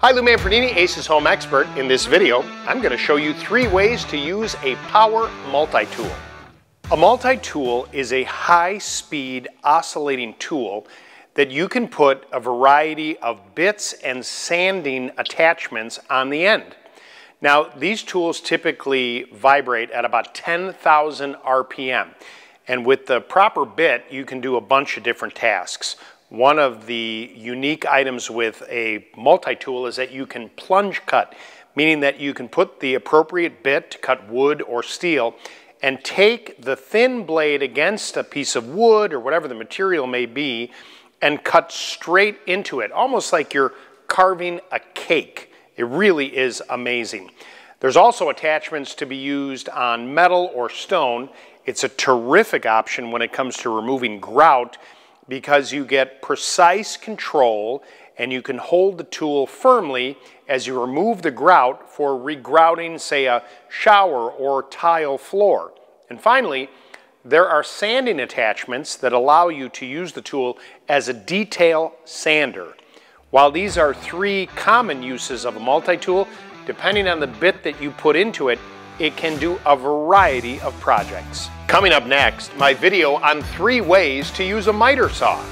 Hi, Lou Manfredini, Ace's Home Expert. In this video, I'm going to show you 3 ways to use a power multi-tool. A multi-tool is a high-speed oscillating tool that you can put a variety of bits and sanding attachments on the end. Now, these tools typically vibrate at about 10,000 RPM, and with the proper bit, you can do a bunch of different tasks. One of the unique items with a multi-tool is that you can plunge cut, meaning that you can put the appropriate bit to cut wood or steel and take the thin blade against a piece of wood or whatever the material may be and cut straight into it, almost like you're carving a cake. It really is amazing. There's also attachments to be used on metal or stone. It's a terrific option when it comes to removing grout, because you get precise control and you can hold the tool firmly as you remove the grout for regrouting, say, a shower or tile floor. And finally, there are sanding attachments that allow you to use the tool as a detail sander. While these are 3 common uses of a multi-tool, depending on the bit that you put into it, it can do a variety of projects. Coming up next, my video on 3 ways to use a miter saw.